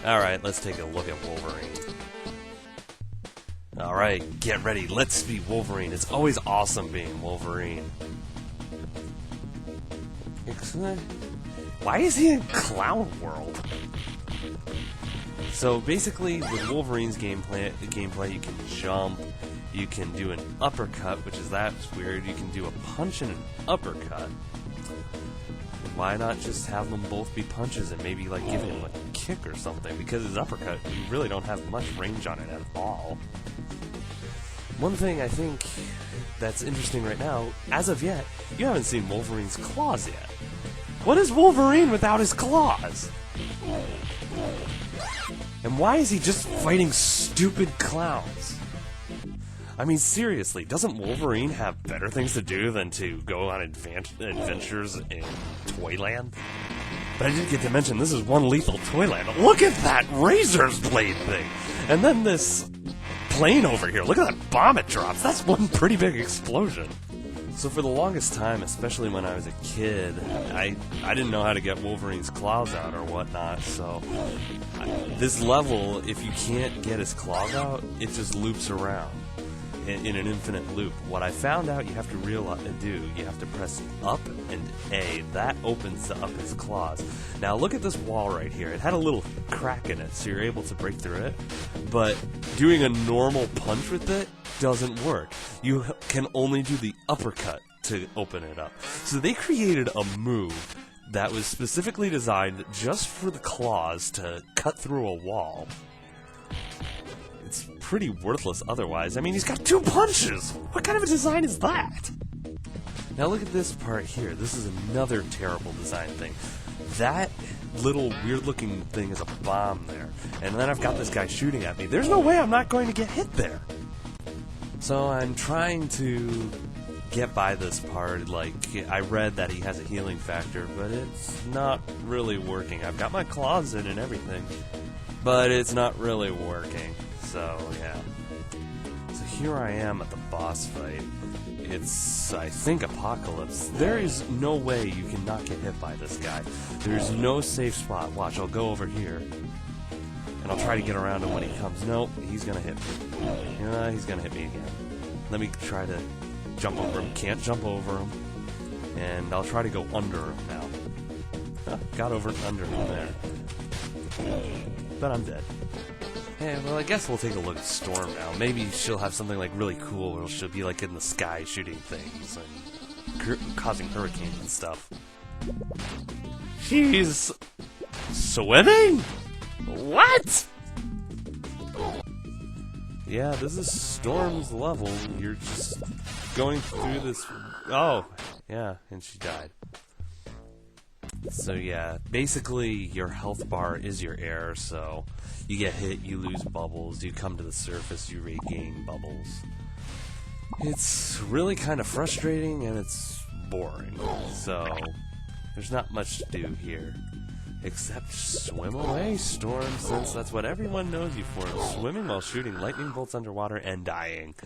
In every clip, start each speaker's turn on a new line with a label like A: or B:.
A: Alright, let's take a look at Wolverine. Alright, get ready, let's be Wolverine. It's always awesome being Wolverine. Why is he in Clown World? So basically, with Wolverine's gameplay, you can jump, you can do an uppercut, which is that's weird, you can do a punch and an uppercut. Why not just have them both be punches and maybe like give him a kick or something? Because his uppercut, you really don't have much range on it at all. One thing I think that's interesting right now, as of yet, you haven't seen Wolverine's claws yet. What is Wolverine without his claws? And why is he just fighting stupid clowns? I mean, seriously, doesn't Wolverine have better things to do than to go on adventures in Toyland? But I didn't get to mention, this is one lethal Toyland. Look at that razor's blade thing! And then this plane over here, look at that bomb it drops! That's one pretty big explosion. So for the longest time, especially when I was a kid, I didn't know how to get Wolverine's claws out or whatnot, so this level, if you can't get his claws out, it just loops around in an infinite loop. What I found out you have to you have to press up and A. That opens up his claws. Now look at this wall right here. It had a little crack in it, so you're able to break through it. But doing a normal punch with it doesn't work. You can only do the uppercut to open it up. So they created a move that was specifically designed just for the claws to cut through a wall. It's pretty worthless otherwise. I mean, he's got 2 punches! What kind of a design is that? Now look at this part here. This is another terrible design thing. That little weird-looking thing is a bomb there. And then I've got this guy shooting at me. There's no way I'm not going to get hit there! So I'm trying to get by this part. Like, I read that he has a healing factor, but it's not really working. I've got my claws in and everything, but it's not really working. So, yeah. So here I am at the boss fight. It's, I think, Apocalypse. There is no way you can not get hit by this guy. There's no safe spot. Watch, I'll go over here, and I'll try to get around him when he comes. Nope, he's gonna hit me. He's gonna hit me again. Let me try to jump over him. Can't jump over him. And I'll try to go under him now. Got over under him there. But I'm dead. Yeah, well, I guess we'll take a look at Storm now. Maybe she'll have something like really cool where she'll be like in the sky shooting things and causing hurricanes and stuff. She's swimming? What? Yeah, this is Storm's level. You're just going through this. Oh, yeah, and she died. So yeah, basically your health bar is your air, so you get hit, you lose bubbles, you come to the surface, you regain bubbles. It's really kind of frustrating and it's boring, so there's not much to do here. Except swim away, Storm, since that's what everyone knows you for, swimming while shooting lightning bolts underwater and dying.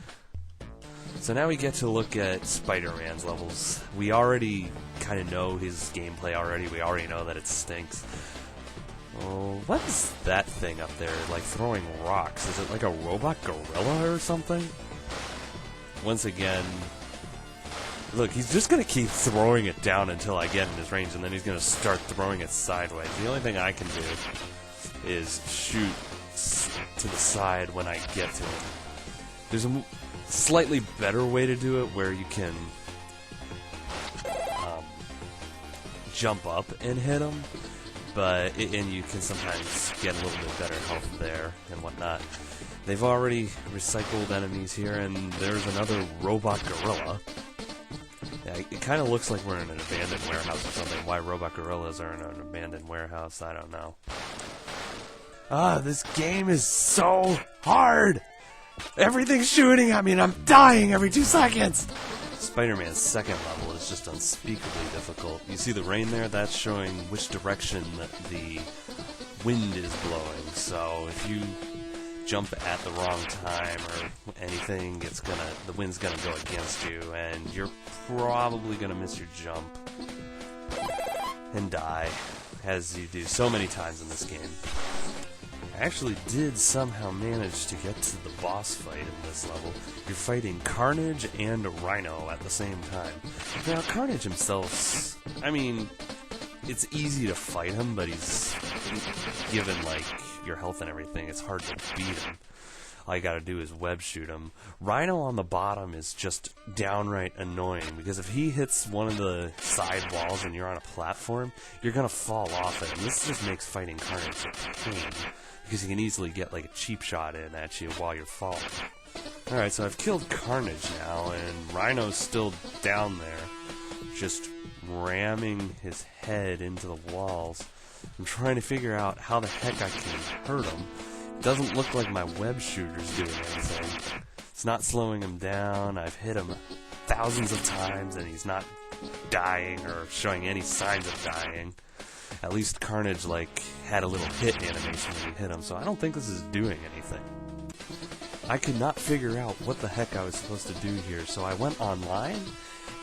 A: So now we get to look at Spiderman's levels. We already kind of know his gameplay already. We already know that it stinks. Oh, what is that thing up there, like throwing rocks? Is it like a robot gorilla or something? Once again, look, he's just going to keep throwing it down until I get in his range, and then he's going to start throwing it sideways. The only thing I can do is shoot to the side when I get to him. There's a slightly better way to do it where you can jump up and hit him, and you can sometimes get a little bit better health there and whatnot. They've already recycled enemies here, and there's another robot gorilla. Yeah, it kind of looks like we're in an abandoned warehouse or something. Why robot gorillas are in an abandoned warehouse, I don't know. This game is so hard! Everything's shooting at me and I'm dying every 2 seconds! Spider-Man's second level is just unspeakably difficult. You see the rain there? That's showing which direction the wind is blowing. So if you jump at the wrong time or anything, the wind's gonna go against you, and you're probably gonna miss your jump and die, as you do so many times in this game. I actually did somehow manage to get to the boss fight in this level. You're fighting Carnage and Rhino at the same time. Now, Carnage himself, I mean, it's easy to fight him, but he's, given, like, your health and everything, it's hard to beat him. All you gotta do is web shoot him. Rhino on the bottom is just downright annoying, because if he hits one of the side walls and you're on a platform, you're gonna fall off it, and this just makes fighting Carnage a pain, because you can easily get like a cheap shot in at you while you're falling. Alright, so I've killed Carnage now, and Rhino's still down there, just ramming his head into the walls. I'm trying to figure out how the heck I can hurt him. Doesn't look like my web shooter's doing anything. It's not slowing him down. I've hit him thousands of times and he's not dying or showing any signs of dying. At least Carnage, like, had a little hit animation when you hit him, so I don't think this is doing anything. I could not figure out what the heck I was supposed to do here, so I went online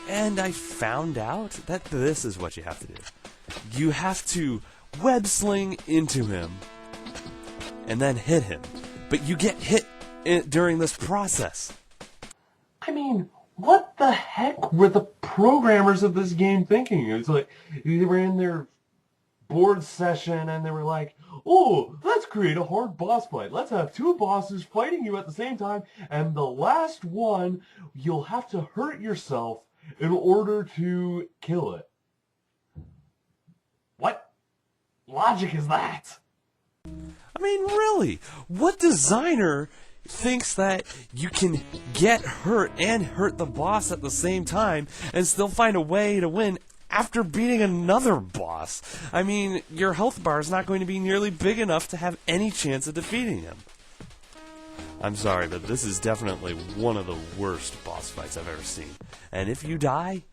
A: and I found out that this is what you have to do. You have to web sling into him and then hit him. But you get hit during this process.
B: I mean, what the heck were the programmers of this game thinking? It was like, they were in their board session and they were like, oh, let's create a hard boss fight. Let's have two bosses fighting you at the same time, and the last one, you'll have to hurt yourself in order to kill it. What logic is that?
A: I mean, really, what designer thinks that you can get hurt and hurt the boss at the same time and still find a way to win after beating another boss? I mean, your health bar is not going to be nearly big enough to have any chance of defeating him. I'm sorry, but this is definitely one of the worst boss fights I've ever seen. And if you die,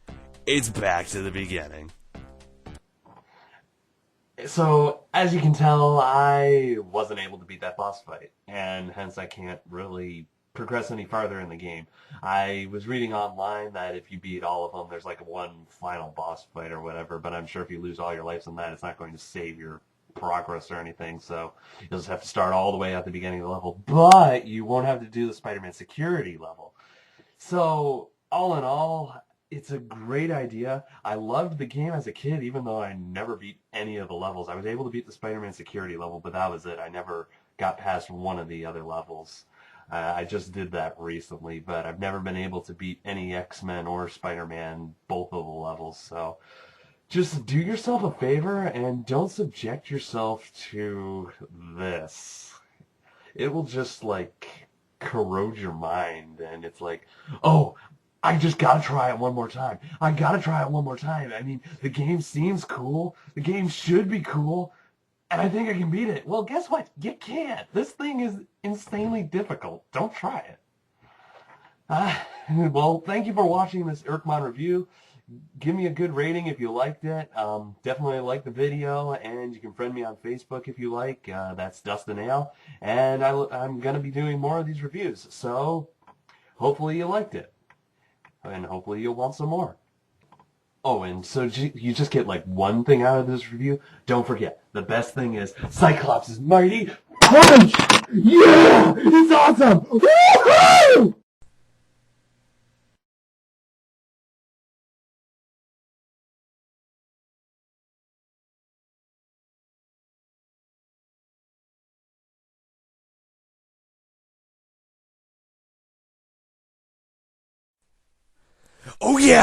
A: it's back to the beginning.
B: So, as you can tell, I wasn't able to beat that boss fight, and hence I can't really progress any farther in the game. I was reading online that if you beat all of them, there's like one final boss fight or whatever, but I'm sure if you lose all your lives in that, it's not going to save your progress or anything, so you'll just have to start all the way at the beginning of the level, but you won't have to do the Spider-Man security level. So, all in all, it's a great idea. I loved the game as a kid, even though I never beat any of the levels. I was able to beat the Spider-Man security level, but that was it. I never got past one of the other levels. I just did that recently, but I've never been able to beat any X-Men or Spider-Man, both of the levels. So just do yourself a favor and don't subject yourself to this. It will just, like, corrode your mind, and it's like, oh, I just gotta try it one more time. I gotta try it one more time. I mean, the game seems cool. The game should be cool. And I think I can beat it. Well, guess what? You can't. This thing is insanely difficult. Don't try it. Well, thank you for watching this ICRMON review. Give me a good rating if you liked it. Definitely like the video, and you can friend me on Facebook if you like. That's Dustin Ale. And I'm going to be doing more of these reviews. So, hopefully you liked it. And hopefully you'll want some more. Oh, and so you just get like one thing out of this review. Don't forget, the best thing is Cyclops' mighty punch! Yeah! It's awesome! Woohoo!